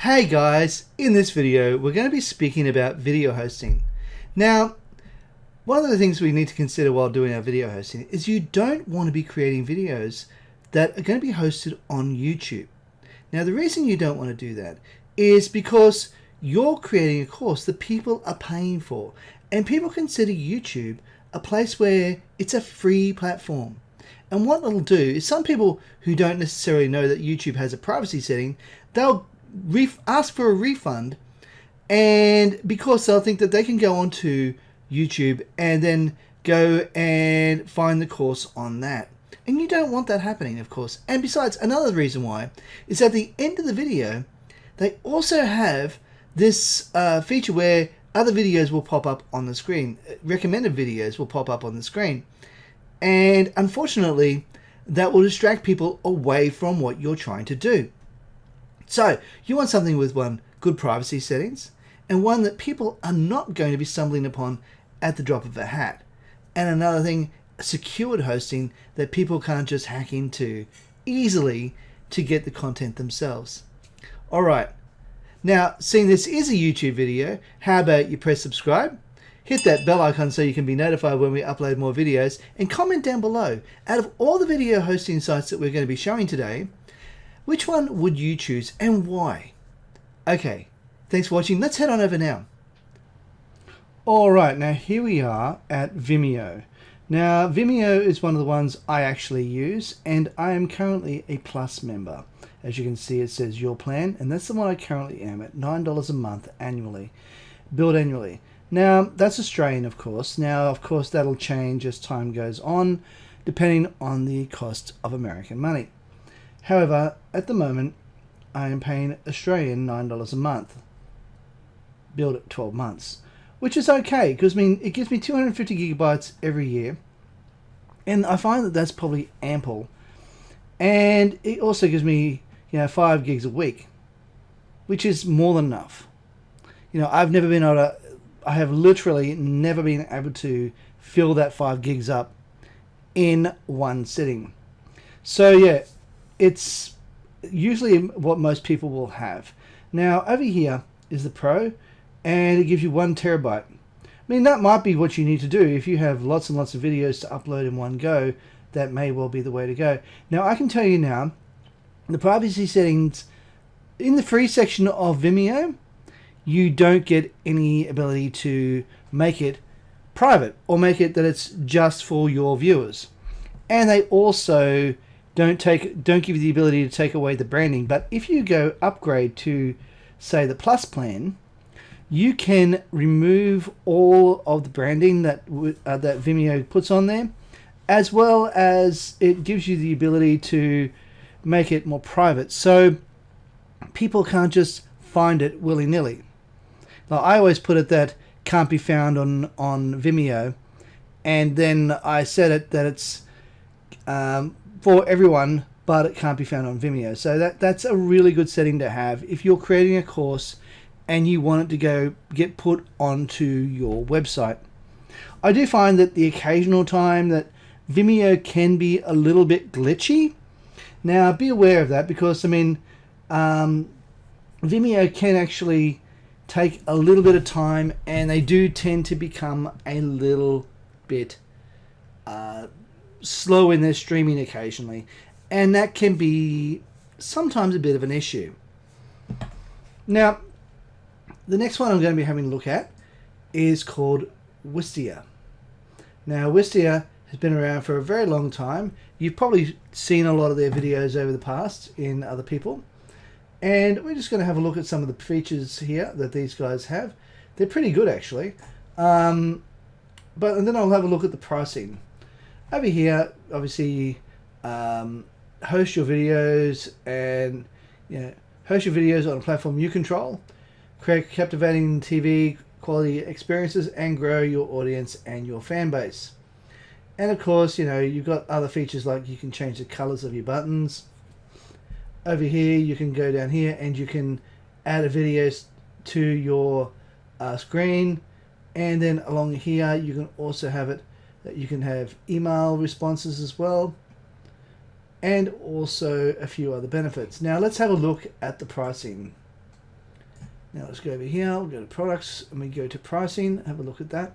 Hey guys, in this video we're going to be speaking about video hosting. Now, one of the things we need to consider while doing our video hosting is you don't want to be creating videos that are going to be hosted on YouTube. Now, the reason you don't want to do that is because you're creating a course that people are paying for, and people consider YouTube a place where it's a free platform. And what it'll do is, some people who don't necessarily know that YouTube has a privacy setting, they'll ask for a refund, and because they'll think that they can go onto YouTube and then go and find the course on that. And you don't want that happening, of course. And besides, another reason why is at the end of the video they also have this feature where other videos will pop up on the screen. Recommended videos will pop up on the screen, and unfortunately that will distract people away from what you're trying to do. So you want something with good privacy settings, and one that people are not going to be stumbling upon at the drop of a hat. And another thing, secured hosting that people can't just hack into easily to get the content themselves. Alright, now seeing this is a YouTube video, how about you press subscribe, hit that bell icon so you can be notified when we upload more videos, and comment down below, out of all the video hosting sites that we're going to be showing today, which one would you choose and why? Okay, thanks for watching. Let's head on over now. Alright, now here we are at Vimeo. Now, Vimeo is one of the ones I actually use, and I am currently a Plus member. As you can see, it says your plan, and that's the one I currently am at, $9 a month annually, billed annually. Now, that's Australian, of course. Now, of course, that'll change as time goes on, depending on the cost of American money. However, at the moment, I am paying Australian $9 a month, billed at 12 months, which is okay, because it gives me 250 gigabytes every year, and I find that that's probably ample. And it also gives me, 5 gigs a week, which is more than enough. I have literally never been able to fill that 5 gigs up in one sitting. So yeah, it's usually what most people will have. Now over here is the Pro, and it gives you 1 terabyte. That might be what you need to do if you have lots and lots of videos to upload in one go. That may well be the way to go. Now I can tell you now, the privacy settings in the free section of Vimeo, you don't get any ability to make it private or make it that it's just for your viewers. And they also don't give you the ability to take away the branding. But if you go upgrade to, say, the Plus plan, you can remove all of the branding that Vimeo puts on there, as well as it gives you the ability to make it more private, so people can't just find it willy-nilly. Now, I always put it that can't be found on Vimeo, and then I set it that it's for everyone, but it can't be found on Vimeo. So that's a really good setting to have if you're creating a course and you want it to get put onto your website. I do find that the occasional time that Vimeo can be a little bit glitchy. Now be aware of that, because Vimeo can actually take a little bit of time, and they do tend to become a little bit slow in their streaming occasionally, and that can be sometimes a bit of an issue. Now, the next one I'm going to be having a look at is called Wistia. Now, Wistia has been around for a very long time. You've probably seen a lot of their videos over the past in other people. And we're just going to have a look at some of the features here that these guys have. They're pretty good, actually. And then I'll have a look at the pricing. Over here, obviously, host your videos and host your videos on a platform you control. Create captivating TV quality experiences and grow your audience and your fan base. And of course, you've got other features like you can change the colors of your buttons. Over here, you can go down here and you can add a video to your screen. And then along here, you can also have it that you can have email responses as well. And also a few other benefits. Now let's have a look at the pricing. Now let's go over here, we'll go to products and we go to pricing, have a look at that.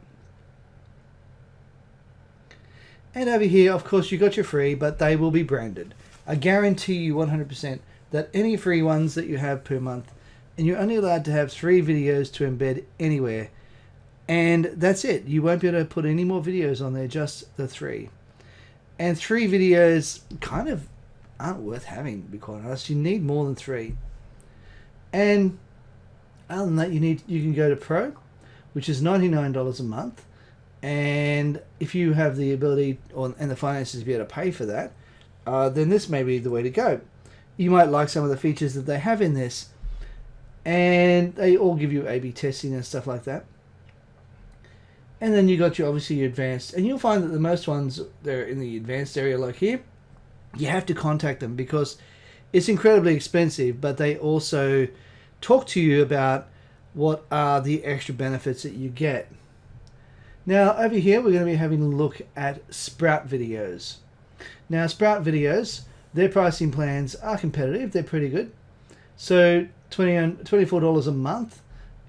And over here, of course, you got your free, but they will be branded. I guarantee you 100% that any free ones that you have per month, and you're only allowed to have 3 videos to embed anywhere. And that's it. You won't be able to put any more videos on there, just the 3. And 3 videos kind of aren't worth having, to be quite honest. You need more than 3. And other than that, you can go to Pro, which is $99 a month. And if you have the ability and the finances to be able to pay for that, then this may be the way to go. You might like some of the features that they have in this, and they all give you A/B testing and stuff like that. And then you got your obviously your advanced, and you'll find that the most ones they're in the advanced area, like here. You have to contact them because it's incredibly expensive, but they also talk to you about what are the extra benefits that you get. Now over here we're going to be having a look at Sproutvideos. Now Sproutvideos, their pricing plans are competitive, they're pretty good. So $24 a month,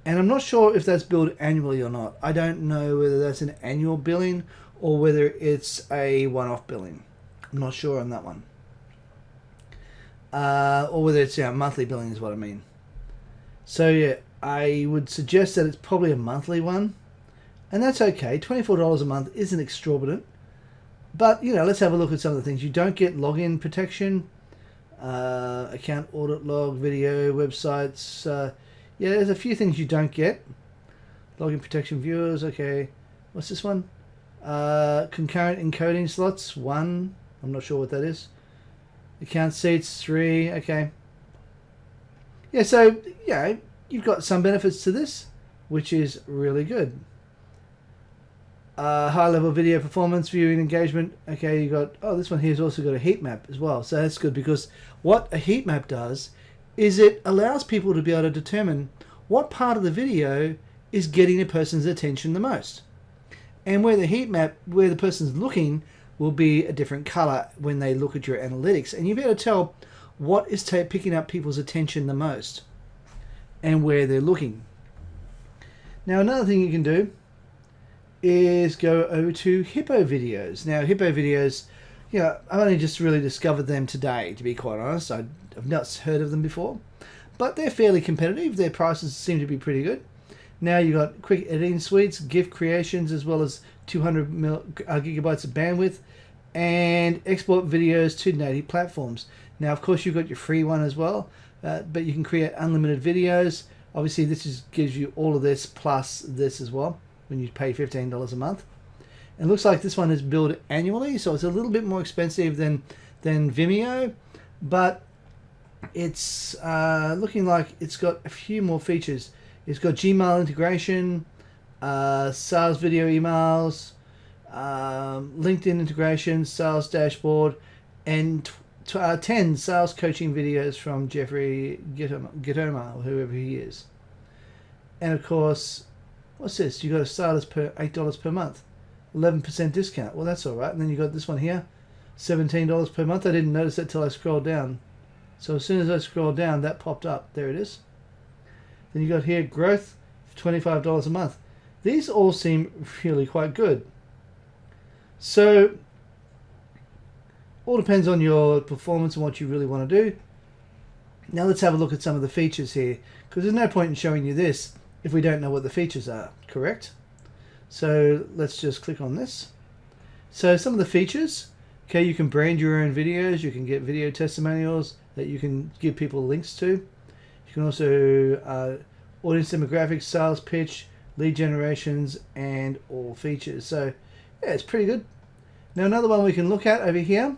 and I'm not sure if that's billed annually or not. I don't know whether that's an annual billing or whether it's a one-off billing. I'm not sure on that one. Or whether it's monthly billing is what I mean. So yeah, I would suggest that it's probably a monthly one. And that's okay. $24 a month isn't exorbitant. But, you know, let's have a look at some of the things. You don't get login protection, account audit log, video, websites. Yeah, there's a few things you don't get. Login protection viewers, okay. What's this one? Concurrent encoding slots, 1. I'm not sure what that is. Account seats, 3, okay. Yeah, so, yeah, you've got some benefits to this, which is really good. High-level video performance, viewing engagement. Okay, you got, oh, this one here's also got a heat map as well. So that's good because what a heat map does is it allows people to be able to determine what part of the video is getting a person's attention the most. And where the heat map, where the person's looking, will be a different color when they look at your analytics. And you'll be able to tell what is picking up people's attention the most and where they're looking. Now, another thing you can do is go over to Hippo videos. Now, Hippo videos, you know, I've only just really discovered them today, to be quite honest. I've not heard of them before, but they're fairly competitive. Their prices seem to be pretty good. Now you got quick editing suites, GIF creations, as well as 200 gigabytes of bandwidth, and export videos to native platforms. Now, of course, you've got your free one as well, but you can create unlimited videos. Obviously, this gives you all of this plus this as well when you pay $15 a month. It looks like this one is billed annually, so it's a little bit more expensive than Vimeo, but it's looking like it's got a few more features. It's got Gmail integration, sales video emails, LinkedIn integration, sales dashboard, and 10 sales coaching videos from Jeffrey Gitoma, or whoever he is. And of course, what's this? You got a starters per $8 per month, 11% discount. Well, that's all right. And then you got this one here, $17 per month. I didn't notice that till I scrolled down. So as soon as I scrolled down, that popped up. There it is. Then you got here growth, $25 a month. These all seem really quite good. So all depends on your performance and what you really want to do. Now let's have a look at some of the features here, because there's no point in showing you this if we don't know what the features are, correct? So let's just click on this. So some of the features, okay, you can brand your own videos, you can get video testimonials that you can give people links to. You can also audience demographics, sales pitch, lead generations, and all features. So yeah, it's pretty good. Now another one we can look at over here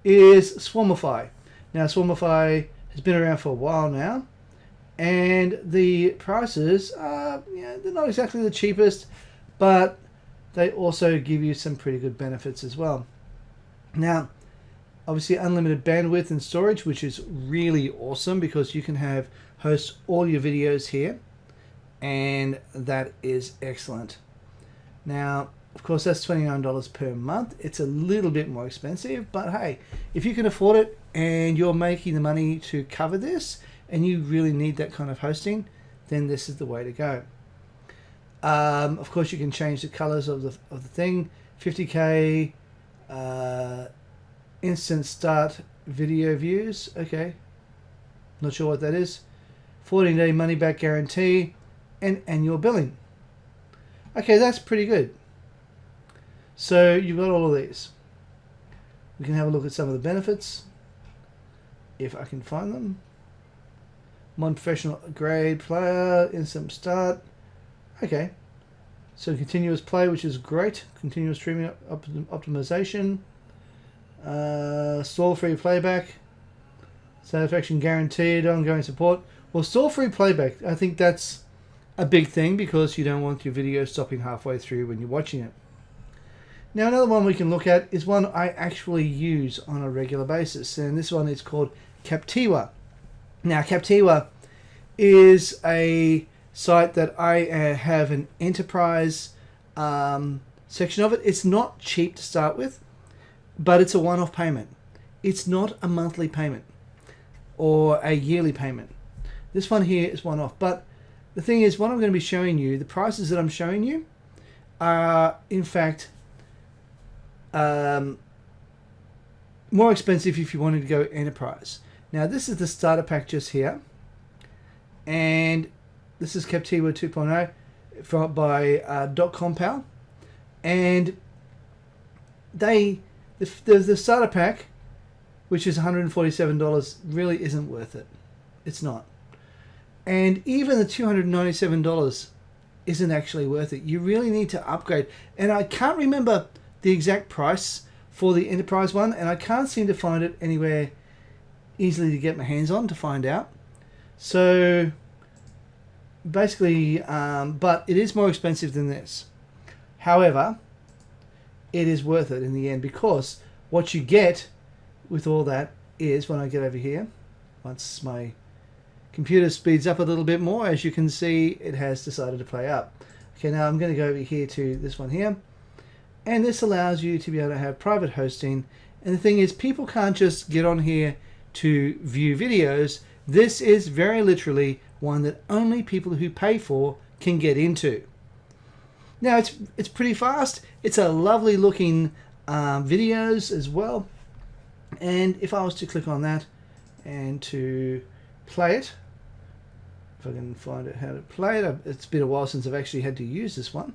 is Swarmify. Now Swarmify has been around for a while now, and the prices are, they're not exactly the cheapest, but they also give you some pretty good benefits as well. Now, obviously unlimited bandwidth and storage, which is really awesome because you can host all your videos here, and that is excellent. Now, of course, that's $29 per month. It's a little bit more expensive, but hey, if you can afford it and you're making the money to cover this and you really need that kind of hosting, then this is the way to go. Of course, you can change the colors of the thing. 50K instant start video views. Okay, not sure what that is. 14-day money back guarantee and annual billing. Okay, that's pretty good. So you've got all of these. We can have a look at some of the benefits if I can find them. Non-professional grade player, instant start. Okay, so continuous play, which is great. Continuous streaming optimization. Stall-free playback. Satisfaction guaranteed. Ongoing support. Well, stall-free playback, I think that's a big thing because you don't want your video stopping halfway through when you're watching it. Now, another one we can look at is one I actually use on a regular basis, and this one is called Captiva. Now, Captiva is a site that I have an enterprise section of it. It's not cheap to start with, but it's a one-off payment. It's not a monthly payment or a yearly payment. This one here is one-off, but the thing is, what I'm going to be showing you, the prices that I'm showing you are, in fact, more expensive if you wanted to go enterprise. Now, this is the starter pack just here, and this is Captiva 2.0 by .compal, and the starter pack, which is $147, really isn't worth it. It's not. And even the $297 isn't actually worth it. You really need to upgrade. And I can't remember the exact price for the enterprise one, and I can't seem to find it anywhere easily to get my hands on to find out. So basically, but it is more expensive than this. However, it is worth it in the end, because what you get with all that is, when I get over here, once my computer speeds up a little bit more, as you can see, it has decided to play up. Okay, now I'm going to go over here to this one here, and this allows you to be able to have private hosting. And the thing is, people can't just get on here to view videos. This is very literally one that only people who pay for can get into. Now, it's pretty fast. It's a lovely looking videos as well. And if I was to click on that and to play it, if I can find out how to play it, it's been a while since I've actually had to use this one.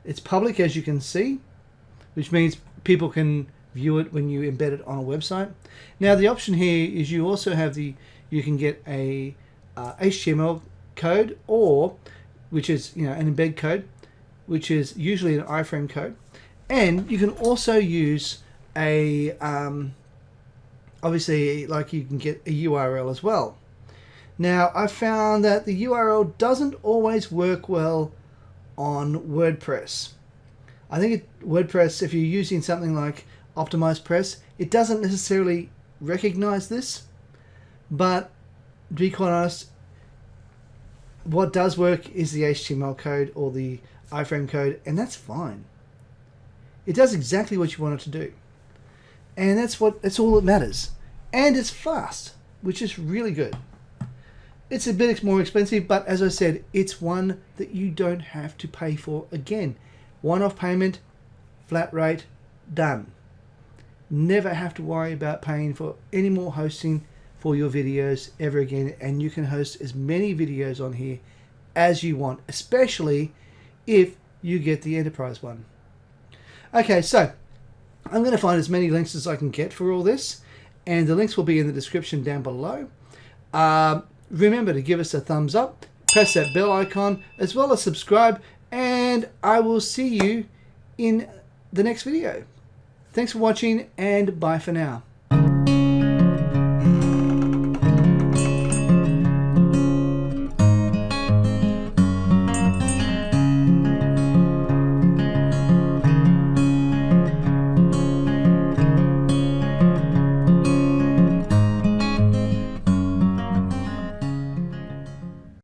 It's public, as you can see, which means people can view it when you embed it on a website. Now, the option here is you also have you can get a HTML code, or which is an embed code, which is usually an iframe code, and you can also use a obviously, like, you can get a URL as well. Now, I found that the URL doesn't always work well on WordPress. I think WordPress, if you're using something like Optimized Press, it doesn't necessarily recognize this, but to be quite honest, what does work is the HTML code or the iframe code, and that's fine. It does exactly what you want it to do, and that's all that matters. And it's fast, which is really good. It's a bit more expensive, but as I said, it's one that you don't have to pay for again. One-off payment, flat rate, done. Never have to worry about paying for any more hosting for your videos ever again, and you can host as many videos on here as you want, especially if you get the enterprise one. Okay, so I'm going to find as many links as I can get for all this, and the links will be in the description down below. Remember to give us a thumbs up, press that bell icon, as well as subscribe, and I will see you in the next video. Thanks for watching, and bye for now.